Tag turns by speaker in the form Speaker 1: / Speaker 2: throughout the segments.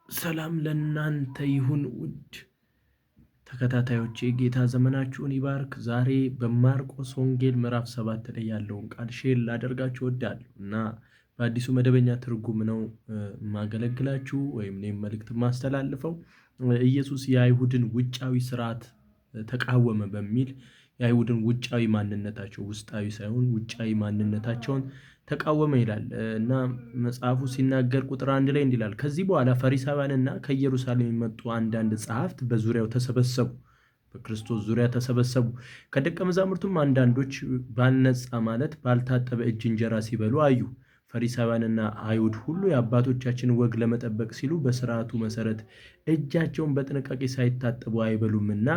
Speaker 1: ሰላም ለእናንተ ይሁን ውድ ተከታታዮቼ፣ ጌታ ዘመናችሁን ይባርክ። ዛሬ በማርቆስ ወንጌል ምዕራፍ 7 ላይ ያለውን ቃል ሼር ላደርጋችሁ እወዳለሁ እና በአዲሱ መደበኛ ትርጉም ነው የማገለግላችሁ ወይም እኔም መልእክት የማስተላልፈው። ኢየሱስ የአይሁድን ውጫዊ ስርዓት ተቃወመ በሚል የአይሁድን ውጫዊ ማንነታቸው፣ ውስጣዊ ሳይሆን ውጫዊ ማንነታቸውን ተቃወመ ይላል እና መጽሐፉ ሲናገር ቁጥር 1 ላይ እንዲህ ይላል፣ ከዚህ በኋላ ፈሪሳውያንና ከኢየሩሳሌም የመጡ አንዳንድ ጸሐፍት በዙሪያው ተሰበሰቡ፣ በክርስቶስ ዙሪያ ተሰበሰቡ። ከደቀ መዛሙርቱም አንዳንዶች ባልነጻ ማለት ባልታጠበ እጅ እንጀራ ሲበሉ አዩ። ፈሪሳውያንና አይሁድ ሁሉ የአባቶቻችን ወግ ለመጠበቅ ሲሉ በስርዓቱ መሰረት እጃቸውን በጥንቃቄ ሳይታጠቡ አይበሉምና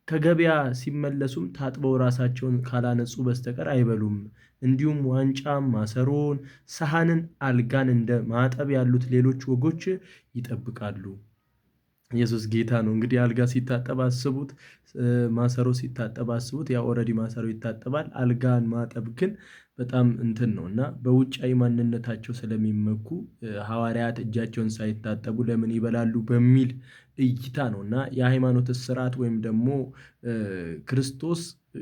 Speaker 1: ከገበያ ሲመለሱም ታጥበው ራሳቸውን ካላነጹ በስተቀር አይበሉም። እንዲሁም ዋንጫም፣ ማሰሮን፣ ሰሃንን፣ አልጋን እንደ ማጠብ ያሉት ሌሎች ወጎች ይጠብቃሉ። ኢየሱስ ጌታ ነው። እንግዲህ አልጋ ሲታጠብ አስቡት፣ ማሰሮ ሲታጠብ አስቡት። ያ ኦልሬዲ ማሰሮ ይታጠባል። አልጋን ማጠብ ግን በጣም እንትን ነው እና በውጫዊ ማንነታቸው ስለሚመኩ ሐዋርያት እጃቸውን ሳይታጠቡ ለምን ይበላሉ በሚል እይታ ነው እና የሃይማኖት ስርዓት ወይም ደግሞ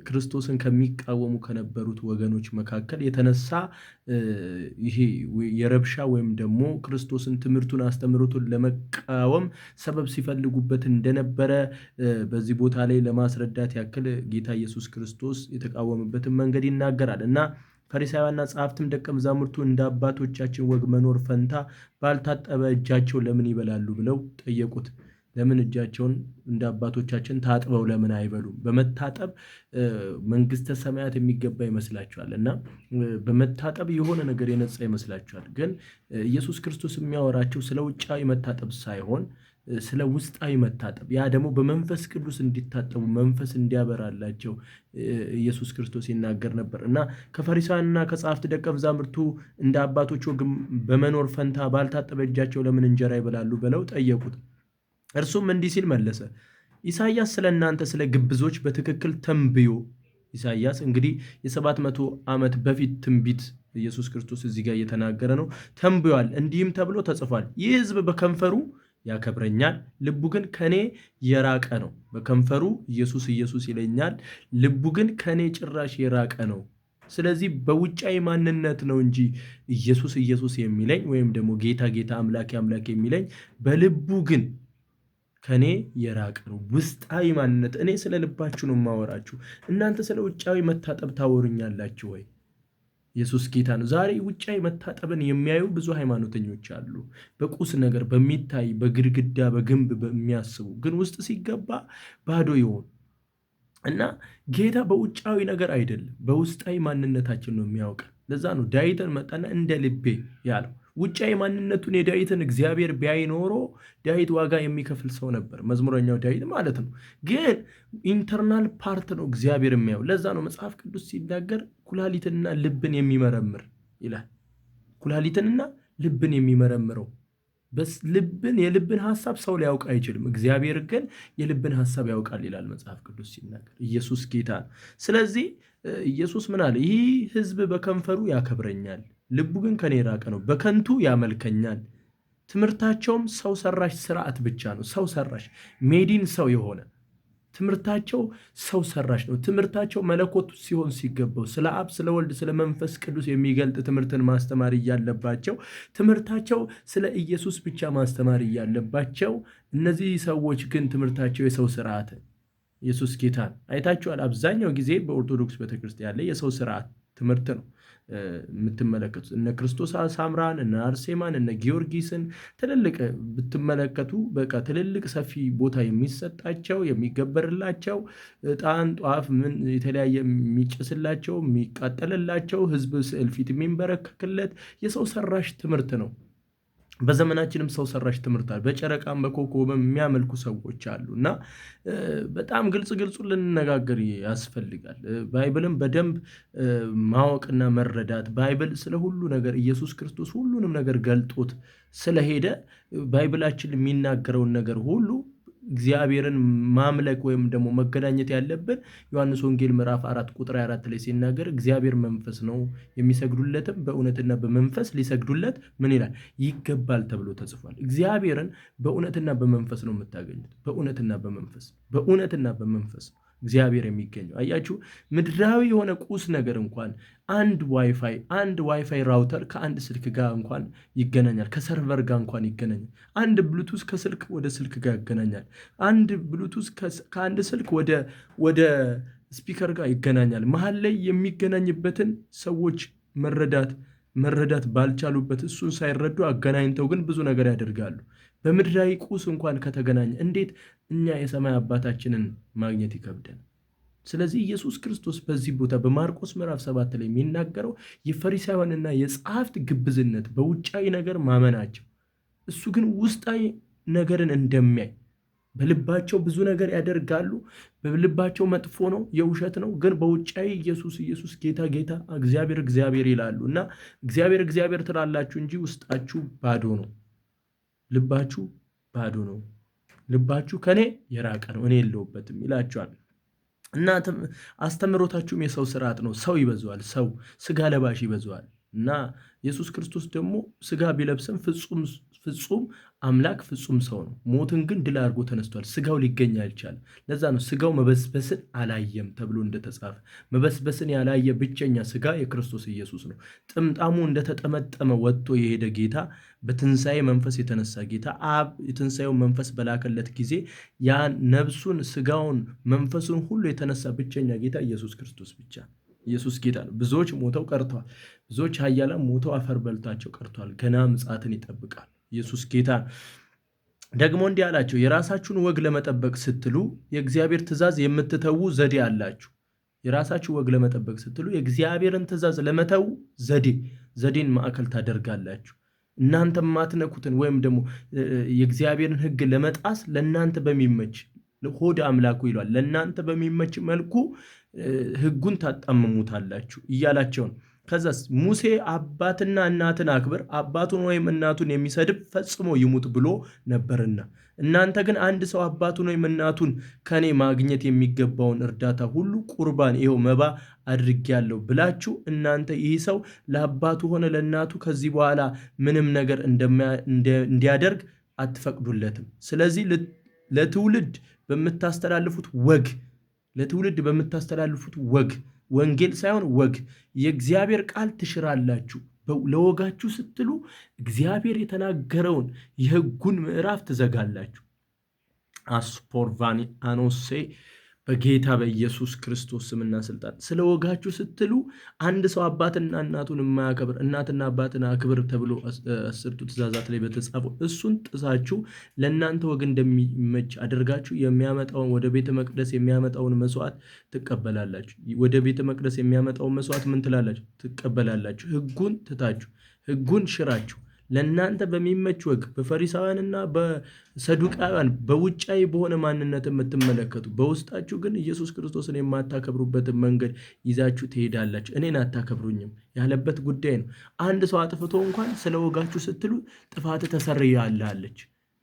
Speaker 1: ክርስቶስን ከሚቃወሙ ከነበሩት ወገኖች መካከል የተነሳ ይሄ የረብሻ ወይም ደግሞ ክርስቶስን ትምህርቱን አስተምህሮቱን ለመቃወም ሰበብ ሲፈልጉበት እንደነበረ በዚህ ቦታ ላይ ለማስረዳት ያክል ጌታ ኢየሱስ ክርስቶስ የተቃወመበትን መንገድ ይናገራል እና ፈሪሳውያንና ጸሐፍትም ደቀ መዛሙርቱ እንደ አባቶቻችን ወግ መኖር ፈንታ ባልታጠበ እጃቸው ለምን ይበላሉ ብለው ጠየቁት። ለምን እጃቸውን እንደ አባቶቻችን ታጥበው ለምን አይበሉም? በመታጠብ መንግስተ ሰማያት የሚገባ ይመስላችኋል እና በመታጠብ የሆነ ነገር የነጻ ይመስላችኋል። ግን ኢየሱስ ክርስቶስ የሚያወራቸው ስለ ውጫዊ መታጠብ ሳይሆን ስለ ውስጣዊ መታጠብ፣ ያ ደግሞ በመንፈስ ቅዱስ እንዲታጠቡ መንፈስ እንዲያበራላቸው ኢየሱስ ክርስቶስ ይናገር ነበር እና ከፈሪሳውያንና ከጸሐፍት ደቀ መዛሙርቱ እንደ አባቶች ወግ በመኖር ፈንታ ባልታጠበ እጃቸው ለምን እንጀራ ይበላሉ ብለው ጠየቁት። እርሱም እንዲህ ሲል መለሰ፣ ኢሳይያስ ስለ እናንተ ስለ ግብዞች በትክክል ተንብዮ፣ ኢሳይያስ እንግዲህ የ700 ዓመት በፊት ትንቢት ኢየሱስ ክርስቶስ እዚህ ጋር እየተናገረ ነው። ተንብዮአል፣ እንዲህም ተብሎ ተጽፏል፣ ይህ ሕዝብ በከንፈሩ ያከብረኛል፣ ልቡ ግን ከኔ የራቀ ነው። በከንፈሩ ኢየሱስ ኢየሱስ ይለኛል፣ ልቡ ግን ከኔ ጭራሽ የራቀ ነው። ስለዚህ በውጫዊ ማንነት ነው እንጂ ኢየሱስ ኢየሱስ የሚለኝ ወይም ደግሞ ጌታ ጌታ አምላኬ አምላኬ የሚለኝ፣ በልቡ ግን ከኔ የራቀ ነው። ውስጣዊ ማንነት። እኔ ስለ ልባችሁ ነው የማወራችሁ። እናንተ ስለ ውጫዊ መታጠብ ታወሩኛላችሁ ወይ? ኢየሱስ ጌታ ነው። ዛሬ ውጫዊ መታጠብን የሚያዩ ብዙ ሃይማኖተኞች አሉ። በቁስ ነገር በሚታይ በግድግዳ በግንብ በሚያስቡ ግን ውስጥ ሲገባ ባዶ የሆኑ እና ጌታ በውጫዊ ነገር አይደለም በውስጣዊ ማንነታችን ነው የሚያውቀን። ለዛ ነው ዳዊትን መጣና እንደ ልቤ ያለው። ውጫዊ ማንነቱን የዳዊትን እግዚአብሔር ቢያይ ኖሮ ዳዊት ዋጋ የሚከፍል ሰው ነበር፣ መዝሙረኛው ዳዊት ማለት ነው። ግን ኢንተርናል ፓርት ነው እግዚአብሔር የሚያየው። ለዛ ነው መጽሐፍ ቅዱስ ሲናገር ኩላሊትንና ልብን የሚመረምር ይላል። ኩላሊትንና ልብን የሚመረምረው የልብን ሐሳብ ሰው ሊያውቅ አይችልም፣ እግዚአብሔር ግን የልብን ሐሳብ ያውቃል ይላል መጽሐፍ ቅዱስ ሲናገር። ኢየሱስ ጌታ ነው። ስለዚህ ኢየሱስ ምን አለ? ይህ ሕዝብ በከንፈሩ ያከብረኛል፣ ልቡ ግን ከኔ የራቀ ነው፣ በከንቱ ያመልከኛል። ትምህርታቸውም ሰው ሰራሽ ስርዓት ብቻ ነው። ሰው ሰራሽ ሜዲን ሰው የሆነ ትምህርታቸው ሰው ሰራሽ ነው። ትምህርታቸው መለኮት ሲሆን ሲገባው ስለ አብ፣ ስለ ወልድ፣ ስለ መንፈስ ቅዱስ የሚገልጥ ትምህርትን ማስተማር እያለባቸው ትምህርታቸው ስለ ኢየሱስ ብቻ ማስተማር እያለባቸው፣ እነዚህ ሰዎች ግን ትምህርታቸው የሰው ስርዓት። ኢየሱስ ጌታን አይታችኋል። አብዛኛው ጊዜ በኦርቶዶክስ ቤተክርስቲያን ላይ የሰው ስርዓት ትምህርት ነው የምትመለከቱት። እነ ክርስቶስ ሳምራን፣ እነ አርሴማን፣ እነ ጊዮርጊስን ትልልቅ ብትመለከቱ በቃ ትልልቅ ሰፊ ቦታ የሚሰጣቸው የሚገበርላቸው፣ ዕጣን ጧፍ ምን የተለያየ የሚጭስላቸው የሚቃጠልላቸው፣ ህዝብ ስዕል ፊት የሚንበረከክለት የሰው ሰራሽ ትምህርት ነው። በዘመናችንም ሰው ሰራሽ ትምህርት አለ። በጨረቃም በኮከብም የሚያመልኩ ሰዎች አሉ እና በጣም ግልጹ ልንነጋገር ያስፈልጋል። ባይብልም በደንብ ማወቅና መረዳት፣ ባይብል ስለ ሁሉ ነገር ኢየሱስ ክርስቶስ ሁሉንም ነገር ገልጦት ስለሄደ ባይብላችን የሚናገረውን ነገር ሁሉ እግዚአብሔርን ማምለክ ወይም ደግሞ መገናኘት ያለብን ዮሐንስ ወንጌል ምዕራፍ 4 ቁጥር 4 ላይ ሲናገር እግዚአብሔር መንፈስ ነው፣ የሚሰግዱለትም በእውነትና በመንፈስ ሊሰግዱለት ምን ይላል ይገባል ተብሎ ተጽፏል። እግዚአብሔርን በእውነትና በመንፈስ ነው የምታገኙት። በእውነትና በመንፈስ እግዚአብሔር የሚገኘው። አያችሁ፣ ምድራዊ የሆነ ቁስ ነገር እንኳን አንድ ዋይፋይ ራውተር ከአንድ ስልክ ጋር እንኳን ይገናኛል፣ ከሰርቨር ጋር እንኳን ይገናኛል። አንድ ብሉቱዝ ከስልክ ወደ ስልክ ጋር ይገናኛል። አንድ ብሉቱዝ ከአንድ ስልክ ወደ ስፒከር ጋር ይገናኛል። መሀል ላይ የሚገናኝበትን ሰዎች መረዳት ባልቻሉበት እሱን ሳይረዱ አገናኝተው ግን ብዙ ነገር ያደርጋሉ። በምድራዊ ቁስ እንኳን ከተገናኘ እንዴት እኛ የሰማይ አባታችንን ማግኘት ይከብደን? ስለዚህ ኢየሱስ ክርስቶስ በዚህ ቦታ በማርቆስ ምዕራፍ 7 ላይ የሚናገረው የፈሪሳውያንና የጸሐፍት ግብዝነት በውጫዊ ነገር ማመናቸው፣ እሱ ግን ውስጣዊ ነገርን እንደሚያይ በልባቸው ብዙ ነገር ያደርጋሉ። በልባቸው መጥፎ ነው፣ የውሸት ነው። ግን በውጫዊ ኢየሱስ ጌታ እግዚአብሔር ይላሉ እና እግዚአብሔር ትላላችሁ እንጂ ውስጣችሁ ባዶ ነው። ልባችሁ ባዶ ነው። ልባችሁ ከኔ የራቀ ነው፣ እኔ የለሁበትም ይላቸዋል። እና አስተምሮታችሁም የሰው ስርዓት ነው። ሰው ይበዛዋል፣ ሰው ስጋ ለባሽ ይበዛዋል። እና ኢየሱስ ክርስቶስ ደግሞ ስጋ ቢለብስም ፍጹም አምላክ ፍጹም ሰው ነው። ሞትን ግን ድል አድርጎ ተነስቷል። ስጋው ሊገኝ አልቻለም። ለዛ ነው ስጋው መበስበስን አላየም ተብሎ እንደተጻፈ። መበስበስን ያላየ ብቸኛ ስጋ የክርስቶስ ኢየሱስ ነው። ጥምጣሙ እንደተጠመጠመ ወጥቶ የሄደ ጌታ፣ በትንሣኤ መንፈስ የተነሳ ጌታ፣ አብ የትንሣኤውን መንፈስ በላከለት ጊዜ ያ ነፍሱን ስጋውን መንፈሱን ሁሉ የተነሳ ብቸኛ ጌታ ኢየሱስ ክርስቶስ ብቻ። ኢየሱስ ጌታ ነው። ብዙዎች ሞተው ቀርተዋል። ብዙዎች ኃያላን ሞተው አፈር በልቷቸው ቀርተዋል። ገና ምጽአትን ይጠብቃል። ኢየሱስ ጌታ ደግሞ እንዲህ አላቸው፣ የራሳችሁን ወግ ለመጠበቅ ስትሉ የእግዚአብሔር ትእዛዝ የምትተዉ ዘዴ አላችሁ። የራሳችሁ ወግ ለመጠበቅ ስትሉ የእግዚአብሔርን ትእዛዝ ለመተው ዘዴን ማዕከል ታደርጋላችሁ። እናንተ ማትነኩትን ወይም ደግሞ የእግዚአብሔርን ሕግ ለመጣስ ለእናንተ በሚመች ሆድ አምላኩ ይሏል፣ ለእናንተ በሚመች መልኩ ሕጉን ታጣምሙታላችሁ እያላቸው ነው። ከዛስ ሙሴ አባትና እናትን አክብር፣ አባቱን ወይም እናቱን የሚሰድብ ፈጽሞ ይሙት ብሎ ነበርና፣ እናንተ ግን አንድ ሰው አባቱን ወይም እናቱን ከኔ ማግኘት የሚገባውን እርዳታ ሁሉ ቁርባን ይኸው መባ አድርጌያለሁ ብላችሁ እናንተ ይህ ሰው ለአባቱ ሆነ ለእናቱ ከዚህ በኋላ ምንም ነገር እንዲያደርግ አትፈቅዱለትም። ስለዚህ ለትውልድ በምታስተላልፉት ወግ ወንጌል ሳይሆን ወግ የእግዚአብሔር ቃል ትሽራላችሁ። ለወጋችሁ ስትሉ እግዚአብሔር የተናገረውን የሕጉን ምዕራፍ ትዘጋላችሁ። አስፖርቫኒ አኖሴ በጌታ በኢየሱስ ክርስቶስ ስምና ስልጣን ስለ ወጋችሁ ስትሉ አንድ ሰው አባትና እናቱን የማያከብር እናትና አባትን አክብር ተብሎ 10ቱ ትእዛዛት ላይ በተጻፈው እሱን ጥሳችሁ ለእናንተ ወግ እንደሚመች አድርጋችሁ የሚያመጣውን ወደ ቤተ መቅደስ የሚያመጣውን መስዋዕት ትቀበላላችሁ። ወደ ቤተ መቅደስ የሚያመጣውን መስዋዕት ምን ትላላችሁ? ትቀበላላችሁ። ሕጉን ትታችሁ ሕጉን ሽራችሁ ለእናንተ በሚመች ወግ በፈሪሳውያንና በሰዱቃውያን በውጫዊ በሆነ ማንነት የምትመለከቱ በውስጣችሁ ግን ኢየሱስ ክርስቶስን የማታከብሩበትን መንገድ ይዛችሁ ትሄዳላችሁ። እኔን አታከብሩኝም ያለበት ጉዳይ ነው። አንድ ሰው አጥፍቶ እንኳን ስለ ወጋችሁ ስትሉ ጥፋት ተሰርያለች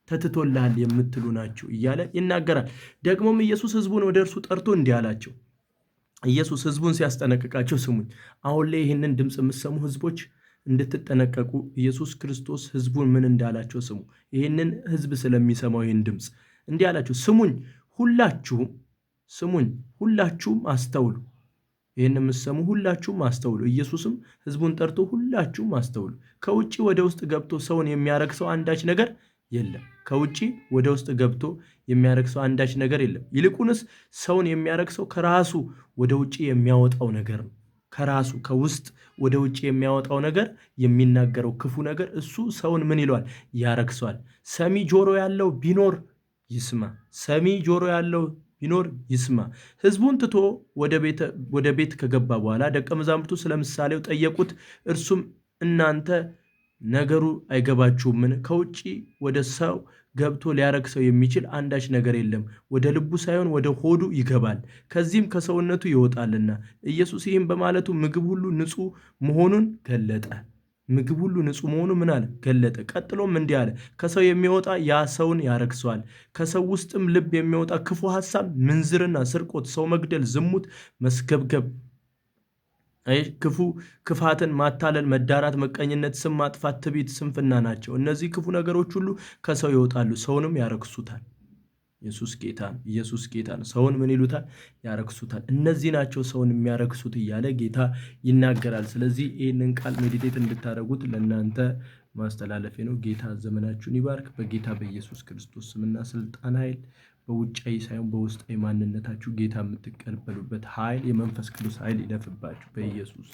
Speaker 1: ተትቶልሃል የምትሉ ናችሁ እያለ ይናገራል። ደግሞም ኢየሱስ ሕዝቡን ወደ እርሱ ጠርቶ እንዲህ አላቸው። ኢየሱስ ሕዝቡን ሲያስጠነቅቃቸው ስሙኝ። አሁን ላይ ይህንን ድምፅ የምትሰሙ ሕዝቦች እንድትጠነቀቁ ኢየሱስ ክርስቶስ ሕዝቡን ምን እንዳላቸው ስሙ። ይህንን ሕዝብ ስለሚሰማው ይህን ድምፅ እንዲህ አላቸው፣ ሁላችሁም አስተውሉ። ይህን የምትሰሙ ሁላችሁም አስተውሉ። ኢየሱስም ሕዝቡን ጠርቶ ሁላችሁም አስተውሉ። ከውጭ ወደ ውስጥ ገብቶ ሰውን የሚያረክሰው አንዳች ነገር የለም። ከውጭ ወደ ውስጥ ገብቶ የሚያረክሰው አንዳች ነገር የለም። ይልቁንስ ሰውን የሚያረክሰው ከራሱ ወደ ውጭ የሚያወጣው ነገር ነው። ከራሱ ከውስጥ ወደ ውጭ የሚያወጣው ነገር የሚናገረው ክፉ ነገር እሱ ሰውን ምን ይለዋል? ያረክሰዋል። ሰሚ ጆሮ ያለው ቢኖር ይስማ። ሕዝቡን ትቶ ወደ ቤት ከገባ በኋላ ደቀ መዛሙርቱ ስለ ምሳሌው ጠየቁት። እርሱም እናንተ ነገሩ አይገባችሁምን? ከውጭ ወደ ሰው ገብቶ ሊያረክሰው የሚችል አንዳች ነገር የለም። ወደ ልቡ ሳይሆን ወደ ሆዱ ይገባል፣ ከዚህም ከሰውነቱ ይወጣልና። ኢየሱስ ይህም በማለቱ ምግብ ሁሉ ንጹሕ መሆኑን ገለጠ። ምግብ ሁሉ ንጹሕ መሆኑ ምን አለ ገለጠ። ቀጥሎም እንዲህ አለ፣ ከሰው የሚወጣ ያ ሰውን ያረክሰዋል። ከሰው ውስጥም ልብ የሚወጣ ክፉ ሐሳብ፣ ምንዝርና፣ ስርቆት፣ ሰው መግደል፣ ዝሙት፣ መስገብገብ፣ ክፉ ክፋትን፣ ማታለል፣ መዳራት፣ መቀኝነት፣ ስም ማጥፋት፣ ትዕቢት፣ ስንፍና ናቸው። እነዚህ ክፉ ነገሮች ሁሉ ከሰው ይወጣሉ፣ ሰውንም ያረክሱታል። ኢየሱስ ጌታ ነው። ኢየሱስ ጌታ ነው። ሰውን ምን ይሉታል? ያረክሱታል። እነዚህ ናቸው ሰውን የሚያረክሱት እያለ ጌታ ይናገራል። ስለዚህ ይህንን ቃል ሜዲቴት እንድታደርጉት ለእናንተ ማስተላለፌ ነው። ጌታ ዘመናችሁን ይባርክ። በጌታ በኢየሱስ ክርስቶስ ስምና ስልጣን ኃይል በውጫዊ ሳይሆን በውስጣዊ ማንነታችሁ ጌታ የምትቀበሉበት ኃይል የመንፈስ ቅዱስ ኃይል ይለፍባችሁ በኢየሱስ